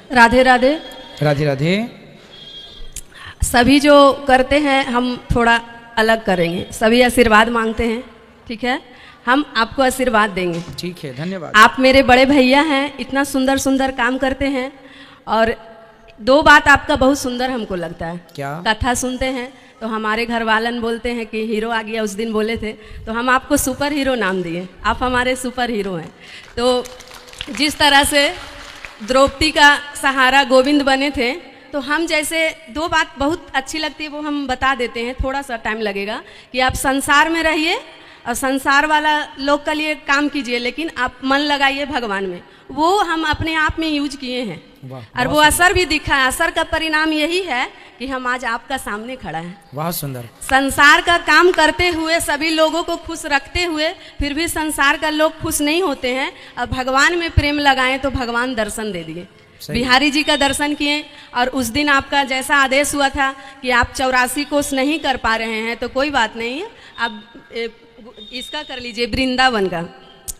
राधे राधे। राधे राधे। सभी जो करते हैं हम थोड़ा अलग करेंगे, सभी आशीर्वाद मांगते हैं, ठीक है? हम आपको आशीर्वाद देंगे। ठीक है, धन्यवाद। आप मेरे बड़े भैया हैं, इतना सुंदर सुंदर काम करते हैं। और दो बात आपका बहुत सुंदर हमको लगता है। क्या? कथा सुनते हैं तो हमारे घर वालन बोलते हैं कि हीरो आ गया, उस दिन बोले थे तो हम आपको सुपर हीरो नाम दिए। आप हमारे सुपर हीरो हैं। तो जिस तरह से द्रौपदी का सहारा गोविंद बने थे, तो हम जैसे दो बात बहुत अच्छी लगती है वो हम बता देते हैं, थोड़ा सा टाइम लगेगा कि आप संसार में रहिए और संसार वाला लोग के लिए काम कीजिए, लेकिन आप मन लगाइए भगवान में। वो हम अपने आप में यूज किए हैं और वो असर भी दिखा है। असर का परिणाम यही है कि हम आज आपका सामने खड़ा है। बहुत सुंदर। संसार का काम करते हुए, सभी लोगों को खुश रखते हुए, फिर भी संसार का लोग खुश नहीं होते हैं। और भगवान में प्रेम लगाएं तो भगवान दर्शन दे दिए। बिहारी जी का दर्शन किए और उस दिन आपका जैसा आदेश हुआ था कि आप 84 कोस नहीं कर पा रहे हैं तो कोई बात नहीं है, आप इसका कर लीजिए वृंदावन का।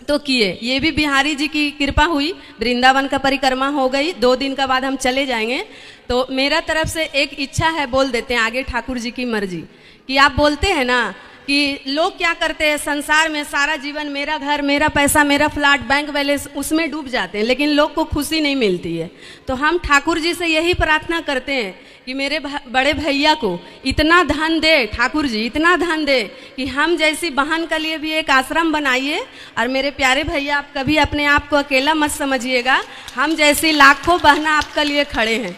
तो किए, ये भी बिहारी जी की कृपा हुई, वृंदावन का परिक्रमा हो गई। 2 दिन का बाद हम चले जाएंगे। तो मेरा तरफ से एक इच्छा है, बोल देते हैं, आगे ठाकुर जी की मर्जी। कि आप बोलते हैं ना कि लोग क्या करते हैं संसार में, सारा जीवन मेरा घर, मेरा पैसा, मेरा फ्लैट, बैंक बैलेंस, उसमें डूब जाते हैं, लेकिन लोग को खुशी नहीं मिलती है। तो हम ठाकुर जी से यही प्रार्थना करते हैं कि मेरे बड़े भैया को इतना धन दे, ठाकुर जी इतना धन दे कि हम जैसी बहन के लिए भी एक आश्रम बनाइए। और मेरे प्यारे भैया, आप कभी अपने आप को अकेला मत समझिएगा, हम जैसी लाखों बहना आपके लिए खड़े हैं,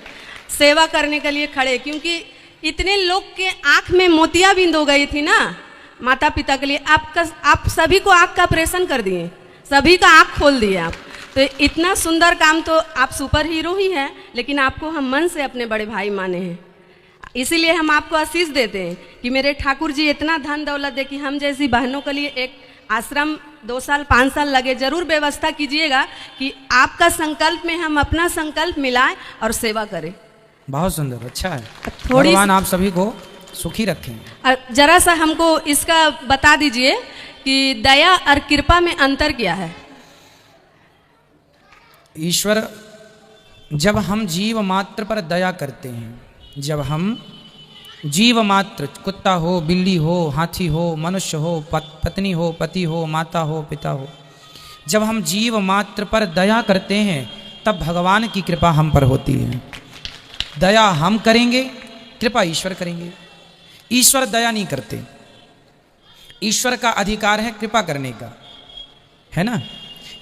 सेवा करने के लिए खड़े। क्योंकि इतने लोग के आँख में मोतियाबिंद हो गई थी ना माता पिता के लिए। आप सभी को आँख का ऑपरेशन कर दिए, सभी का आँख खोल दिए आप। तो इतना सुंदर काम, तो आप सुपर हीरो ही हैं, लेकिन आपको हम मन से अपने बड़े भाई माने हैं। इसीलिए हम आपको आशीष देते हैं कि मेरे ठाकुर जी इतना धन दौलत दे कि हम जैसी बहनों के लिए एक आश्रम 2 साल 5 साल लगे, जरूर व्यवस्था कीजिएगा कि आपका संकल्प में हम अपना संकल्प मिलाएं और सेवा करें। बहुत सुंदर, अच्छा है। भगवान आप सभी को सुखी रखें। और जरा सा हमको इसका बता दीजिए कि दया और कृपा में अंतर क्या है? ईश्वर, जब हम जीव मात्र पर दया करते हैं, जब हम जीव मात्र, कुत्ता हो, बिल्ली हो, हाथी हो, मनुष्य हो, पत्नी हो, पति हो, माता हो, पिता हो, जब हम जीव मात्र पर दया करते हैं तब भगवान की कृपा हम पर होती है। दया हम करेंगे, कृपा ईश्वर करेंगे। ईश्वर दया नहीं करते, ईश्वर का अधिकार है कृपा करने का, है ना?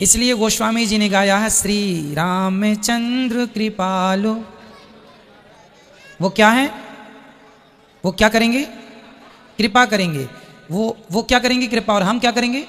इसलिए गोस्वामी जी ने गाया है, श्री रामचंद्र कृपालो। वो क्या है? वो क्या करेंगे? कृपा करेंगे। वो क्या करेंगे? कृपा। और हम क्या करेंगे?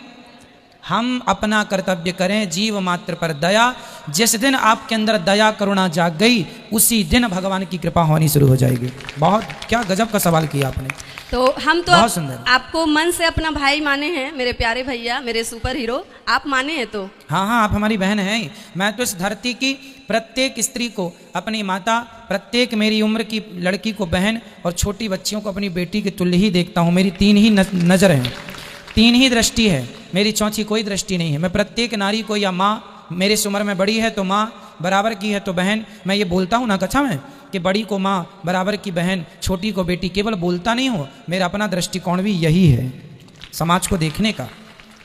हम अपना कर्तव्य करें, जीव मात्र पर दया। जिस दिन आपके अंदर दया करुणा जाग गई, उसी दिन भगवान की कृपा होनी शुरू हो जाएगी। बहुत क्या गजब का सवाल किया आपने। तो हम तो बहुत सुंदर। आपको मन से अपना भाई माने हैं, मेरे प्यारे भैया, मेरे सुपर हीरो, आप माने हैं तो? हाँ हाँ, आप हमारी बहन हैं। मैं तो इस धरती की प्रत्येक स्त्री को अपनी माता, प्रत्येक मेरी उम्र की लड़की को बहन और छोटी बच्चियों को अपनी बेटी के तुल्य ही देखता हूँ। मेरी 3 ही नज़र हैं, 3 ही दृष्टि है, मेरी चौथी कोई दृष्टि नहीं है। मैं प्रत्येक नारी को, या माँ मेरे से उम्र में बड़ी है तो माँ, बराबर की है तो बहन, मैं ये बोलता हूँ ना कक्षा में कि बड़ी को माँ, बराबर की बहन, छोटी को बेटी। केवल बोलता नहीं हो, मेरा अपना दृष्टिकोण भी यही है समाज को देखने का।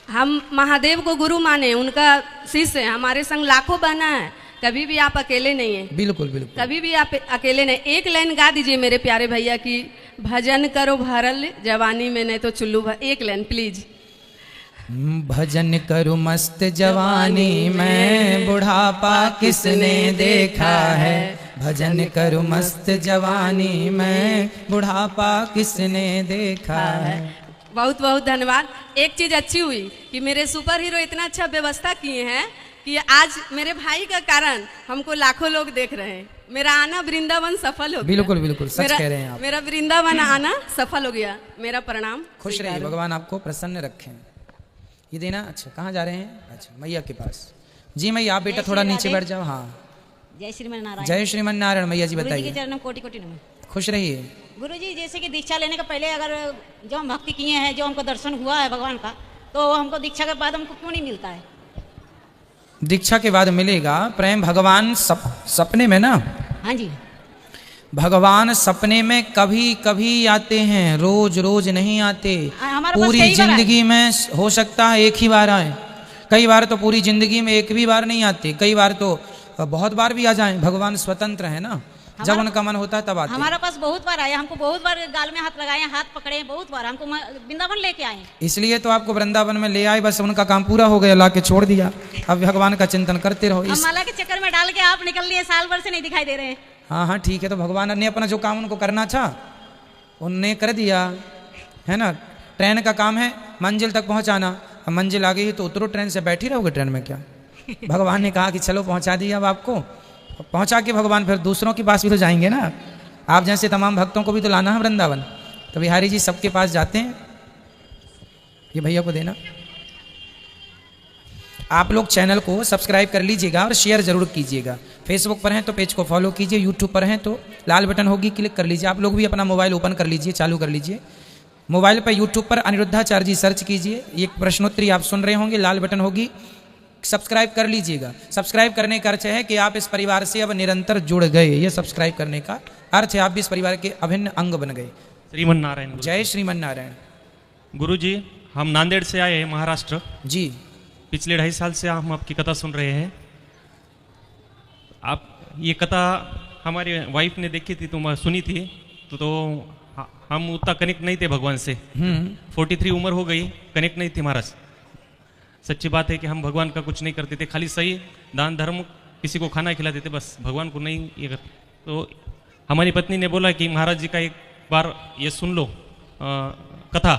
हम महादेव को गुरु माने, उनका शिष्य है, हमारे संग लाखों बहना है, कभी भी आप अकेले नहीं हैं। बिल्कुल बिल्कुल, कभी भी आप अकेले नहीं। एक लाइन गा दीजिए मेरे प्यारे भैया की, भजन करो भरल जवानी में नहीं तो चुल्लू भर। एक लाइन प्लीज। भजन करूं मस्त जवानी में, बुढ़ापा किसने देखा है। भजन करूं मस्त जवानी में, बुढ़ापा किसने देखा है। बहुत बहुत धन्यवाद। एक चीज अच्छी हुई कि मेरे सुपर हीरो इतना अच्छा व्यवस्था किए हैं कि आज मेरे भाई का कारण हमको लाखों लोग देख रहे हैं। मेरा आना वृंदावन सफल हो गया। बिल्कुल बिल्कुल, सच कह रहे हैं आप। मेरा वृंदावन आना सफल हो गया। मेरा प्रणाम। खुश रहिए, भगवान आपको प्रसन्न रखें। ये देना। अच्छा, कहाँ जा रहे हैं? अच्छा, मैया के पास। जी मैया, आप बेटा थोड़ा नीचे बैठ जाओ। हाँ, जय श्रीमन नारायण। जय श्रीमन नारायण। मैया जी गुरुजी के बताइए। चरणों में कोटि कोटि नमन। खुश रहिए। गुरुजी, जैसे कि दीक्षा लेने के पहले अगर जो हम भक्ति किए हैं, जो हमको दर्शन हुआ है भगवान का, तो हमको दीक्षा के बाद हमको क्यों नहीं मिलता है? दीक्षा के बाद मिलेगा प्रेम। भगवान सपने में ना, हाँ जी, भगवान सपने में कभी कभी आते हैं, रोज रोज नहीं आते। हमारे पास पूरी कई बार आए। जिंदगी में हो सकता है एक ही बार आए, कई बार तो पूरी जिंदगी में एक भी बार नहीं आते, कई बार तो बहुत बार भी आ जाएं। भगवान स्वतंत्र है ना, जब उनका मन होता है तब आते हैं। हमारे पास बहुत बार आए, हमको बहुत बार गाल में हाथ लगाए, हाथ पकड़े, बहुत बार हमको वृंदावन लेके आए। इसलिए तो आपको वृंदावन में ले आए, बस उनका काम पूरा हो गया, ला के छोड़ दिया। अब भगवान का चिंतन करते रहो। हम माला के चक्कर में डाल के आप निकल लिए, साल भर से नहीं दिखाई दे रहे हैं। हाँ हाँ ठीक है, तो भगवान ने अपना जो काम उनको करना था उनने कर दिया है ना। ट्रेन का काम है मंजिल तक पहुंचाना, अब मंजिल आ गई तो उतरो ट्रेन से, बैठी रहोगे ट्रेन में क्या। भगवान ने कहा कि चलो पहुंचा दिया अब आपको, पहुंचा के भगवान फिर दूसरों के पास भी तो जाएंगे ना। आप जैसे तमाम भक्तों को भी तो लाना है वृंदावन। तो बिहारी जी सबके पास जाते हैं, ये भैया को देना। आप लोग चैनल को सब्सक्राइब कर लीजिएगा और शेयर जरूर कीजिएगा। फेसबुक पर हैं तो पेज को फॉलो कीजिए, यूट्यूब पर हैं तो लाल बटन होगी, क्लिक कर लीजिए। आप लोग भी अपना मोबाइल ओपन कर लीजिए, चालू कर लीजिए मोबाइल पर। यूट्यूब पर अनिरुद्धाचार्य जी सर्च कीजिए, एक प्रश्नोत्तरी आप सुन रहे होंगे, लाल बटन होगी, सब्सक्राइब कर लीजिएगा। सब्सक्राइब करने का अर्थ है कि आप इस परिवार से अब निरंतर जुड़ गए। ये सब्सक्राइब करने का अर्थ है आप भी इस परिवार के अभिन्न अंग बन गए। श्रीमन नारायण। जय श्रीमन नारायण। गुरु जी, हम नांदेड़ से आए हैं, महाराष्ट्र। जी, पिछले 2.5 साल से हम आपकी कथा सुन रहे हैं। आप ये कथा हमारी वाइफ ने देखी थी, तो सुनी थी, तो हम उतना कनेक्ट नहीं थे भगवान से। 43 उम्र हो गई, कनेक्ट नहीं थे महाराज। सच्ची बात है कि हम भगवान का कुछ नहीं करते थे, खाली सही दान धर्म, किसी को खाना खिला देते, बस भगवान को नहीं ये करते। तो हमारी पत्नी ने बोला कि महाराज जी का एक बार ये सुन लो कथा।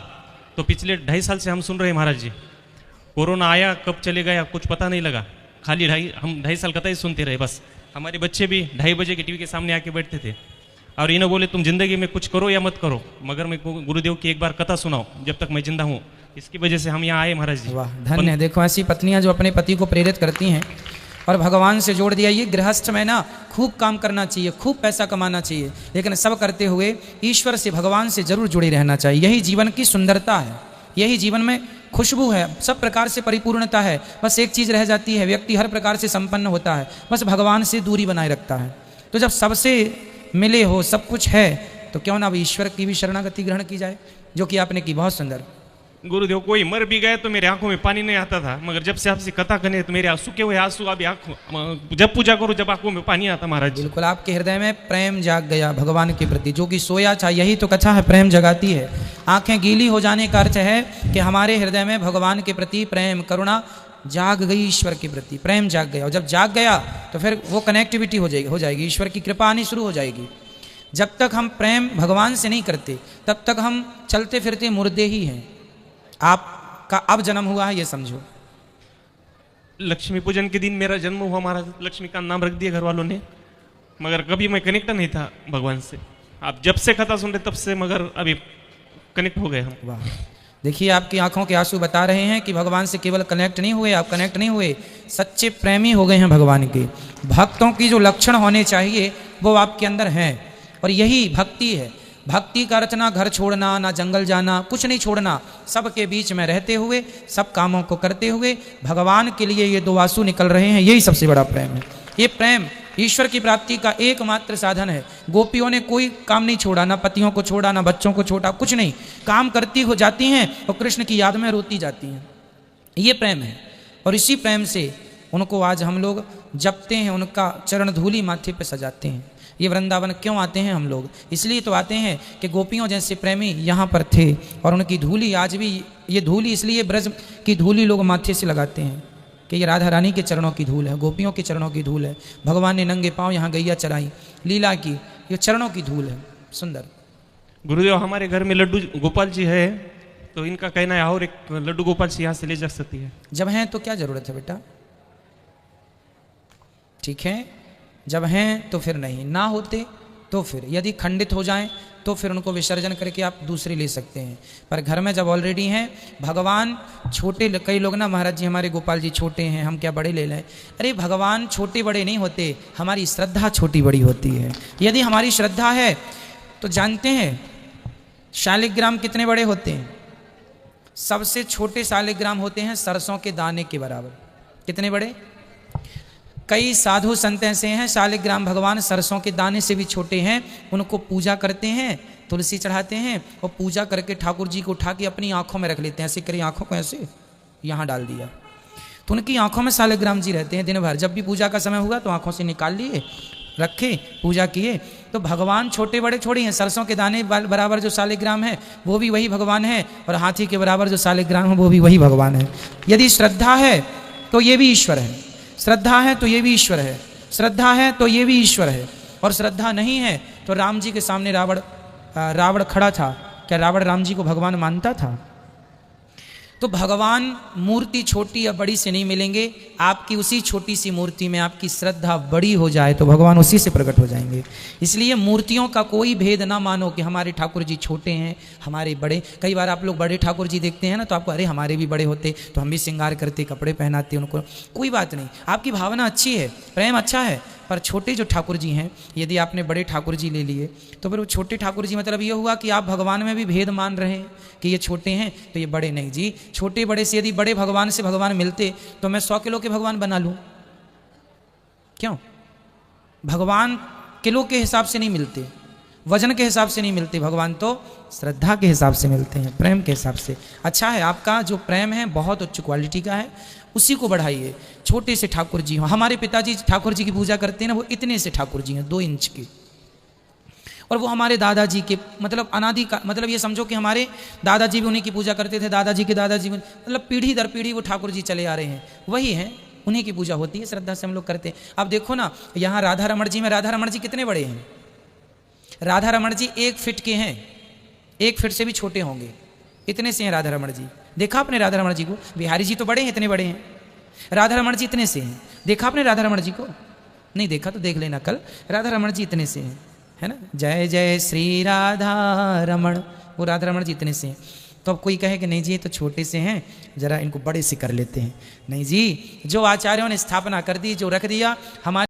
तो पिछले 2.5 साल से हम सुन रहे हैं महाराज जी। कोरोना आया, कब चले गया कुछ पता नहीं लगा, खाली हम 2.5 साल कथा ही सुनते रहे बस। हमारे बच्चे भी 2:30 बजे के टीवी के सामने आके बैठते थे और इन्हें बोले तुम जिंदगी में कुछ करो या मत करो, मगर मैं गुरुदेव की एक बार कथा सुनाओ जब तक मैं जिंदा हूँ। इसकी वजह से हम यहाँ आए महाराज जी। वाह, धन्य। देखो ऐसी पत्नियां जो अपने पति को प्रेरित करती हैं और भगवान से जोड़ दिया। ये गृहस्थ में ना खूब काम करना चाहिए, खूब पैसा कमाना चाहिए, लेकिन सब करते हुए ईश्वर से, भगवान से जरूर जुड़े रहना चाहिए। यही जीवन की सुंदरता है, यही जीवन में खुशबू है, सब प्रकार से परिपूर्णता है। बस एक चीज़ रह जाती है, व्यक्ति हर प्रकार से संपन्न होता है, बस भगवान से दूरी बनाए रखता है। तो जब सबसे मिले हो, सब कुछ है, तो क्यों ना अब ईश्वर की भी शरणागति ग्रहण की जाए, जो कि आपने की। बहुत सुंदर। गुरुदेव, कोई मर भी गए तो मेरे आंखों में पानी नहीं आता था, मगर जब से आपसे कथा करने तो मेरे सूखे हुए आंसू अभी आंखों, जब पूजा करूं जब आंखों में पानी आता महाराज। बिल्कुल, आपके हृदय में प्रेम जाग गया भगवान के प्रति, जो कि सोया था। यही तो कथा है, प्रेम जगाती है। आंखें गीली हो जाने का अर्थ है कि हमारे हृदय में भगवान के प्रति प्रेम, करुणा जाग गई, ईश्वर के प्रति प्रेम जाग गया। और जब जाग गया तो फिर वो कनेक्टिविटी हो जाएगी, ईश्वर की कृपा आनी शुरू हो जाएगी। जब तक हम प्रेम भगवान से नहीं करते तब तक हम चलते फिरते मुर्दे ही हैं। आपका अब जन्म हुआ है, ये समझो। लक्ष्मी पूजन के दिन मेरा जन्म हुआ महाराज, लक्ष्मी का नाम रख दिया घर वालों ने, मगर कभी मैं कनेक्ट नहीं था भगवान से। आप जब से कथा सुन रहे तब से मगर अभी कनेक्ट हो गए हम। वाह, देखिए आपकी आंखों के आंसू बता रहे हैं कि भगवान से केवल कनेक्ट नहीं हुए, आप कनेक्ट नहीं हुए, सच्चे प्रेमी हो गए हैं भगवान के। भक्तों की जो लक्षण होने चाहिए वो आपके अंदर हैं, और यही भक्ति है। भक्ति का अर्थ ना घर छोड़ना, ना जंगल जाना, कुछ नहीं छोड़ना, सबके बीच में रहते हुए, सब कामों को करते हुए भगवान के लिए ये दो आंसू निकल रहे हैं, यही सबसे बड़ा प्रेम है। ये प्रेम ईश्वर की प्राप्ति का एकमात्र साधन है। गोपियों ने कोई काम नहीं छोड़ा, ना पतियों को छोड़ा, ना बच्चों को छोड़ा, कुछ नहीं, काम करती हो जाती हैं और कृष्ण की याद में रोती जाती हैं। ये प्रेम है, और इसी प्रेम से उनको आज हम लोग जपते हैं, उनका चरण धूली माथे पे सजाते हैं। ये वृंदावन क्यों आते हैं हम लोग? इसलिए तो आते हैं कि गोपियों जैसे प्रेमी यहाँ पर थे, और उनकी धूली आज भी, ये धूली इसलिए ब्रज की धूली लोग माथे से लगाते हैं कि ये राधा रानी के चरणों की धूल है, गोपियों के चरणों की धूल है। भगवान ने नंगे पांव यहाँ गैया चराई, लीला की, ये चरणों की धूल है। सुंदर। गुरुदेव, हमारे घर में लड्डू गोपाल जी है, तो इनका कहना है और एक लड्डू गोपाल जी यहाँ से ले जा सकती है। जब हैं तो क्या जरूरत है बेटा? ठीक है, जब हैं तो फिर नहीं, ना होते तो फिर यदि खंडित हो जाएं तो फिर उनको विसर्जन करके आप दूसरी ले सकते हैं। पर घर में जब ऑलरेडी हैं, भगवान छोटे, कई लोग ना महाराज जी हमारे गोपाल जी छोटे हैं, हम क्या बड़े ले लें? अरे भगवान छोटे बड़े नहीं होते, हमारी श्रद्धा छोटी बड़ी होती है। यदि हमारी श्रद्धा है तो जानते हैं शालिग्राम कितने बड़े होते हैं? सबसे छोटे शालिग्राम होते हैं सरसों के दाने के बराबर। कितने बड़े? कई साधु संत ऐसे हैं शालिग्राम भगवान सरसों के दाने से भी छोटे हैं, उनको पूजा करते हैं, तुलसी चढ़ाते हैं और पूजा करके ठाकुर जी को उठा के अपनी आंखों में रख लेते हैं। ऐसे करी आंखों को ऐसे यहाँ डाल दिया, तो उनकी आंखों में शालिग्राम जी रहते हैं दिन भर। जब भी पूजा का समय हुआ तो आंखों से निकाल लिए, रखे, पूजा किए। तो भगवान छोटे बड़े छोड़े हैं, सरसों के दाने बराबर जो शालिग्राम है वो भी वही भगवान है, और हाथी के बराबर जो शालिग्राम है वो भी वही भगवान है। यदि श्रद्धा है तो ये भी ईश्वर है, श्रद्धा है तो ये भी ईश्वर है, श्रद्धा है तो ये भी ईश्वर है, और श्रद्धा नहीं है तो राम जी के सामने रावण खड़ा था, क्या रावण राम जी को भगवान मानता था? तो भगवान मूर्ति छोटी या बड़ी से नहीं मिलेंगे, आपकी उसी छोटी सी मूर्ति में आपकी श्रद्धा बड़ी हो जाए तो भगवान उसी से प्रकट हो जाएंगे। इसलिए मूर्तियों का कोई भेद ना मानो कि हमारे ठाकुर जी छोटे हैं, हमारे बड़े। कई बार आप लोग बड़े ठाकुर जी देखते हैं ना तो आपको अरे हमारे भी बड़े होते तो हम भी श्रृंगार करते, कपड़े पहनाते उनको। कोई बात नहीं, आपकी भावना अच्छी है, प्रेम अच्छा है, पर छोटे जो ठाकुर जी हैं, यदि आपने बड़े ठाकुर जी ले लिए तो फिर वो छोटे ठाकुर जी मतलब ये हुआ कि आप भगवान में भी भेद मान रहे हैं कि ये छोटे हैं तो ये बड़े नहीं। जी छोटे बड़े से यदि बड़े भगवान से भगवान मिलते तो मैं 100 किलो के भगवान बना लूं, क्यों? भगवान किलो के हिसाब से नहीं मिलते, वजन के हिसाब से नहीं मिलते, भगवान तो श्रद्धा के हिसाब से मिलते हैं, प्रेम के हिसाब से। अच्छा है, आपका जो प्रेम है बहुत उच्च क्वालिटी का है, उसी को बढ़ाइए। छोटे से ठाकुर जी हो, हमारे पिताजी ठाकुर जी की पूजा करते हैं ना, वो इतने से ठाकुर जी हैं 2 इंच के, और वो हमारे दादाजी के मतलब अनादि का मतलब ये समझो कि हमारे दादाजी भी उन्हीं की पूजा करते थे, दादाजी के दादाजी मतलब पीढ़ी दर पीढ़ी वो ठाकुर जी चले आ रहे हैं, वही हैं, उन्हीं की पूजा होती है, श्रद्धा से हम लोग करते हैं। अब देखो ना यहाँ राधा रमण जी में, राधा रमण जी कितने बड़े हैं? राधा रमण जी 1 फीट के हैं, 1 फीट से भी छोटे होंगे, इतने से हैं राधा रमण जी। देखा आपने राधा रमण जी को? बिहारी जी तो बड़े हैं, इतने बड़े हैं, राधा रमण जी इतने से हैं। देखा आपने राधा रमण जी को? नहीं देखा तो देख लेना कल, राधा रमण जी इतने से हैं, है ना। जय जय श्री राधा रमण, वो राधा रमण जी इतने से हैं। तो अब कोई कहे कि नहीं जी ये तो छोटे से हैं, जरा इनको बड़े से कर लेते हैं। नहीं जी, जो आचार्यों ने स्थापना कर दी, जो रख दिया, हमारे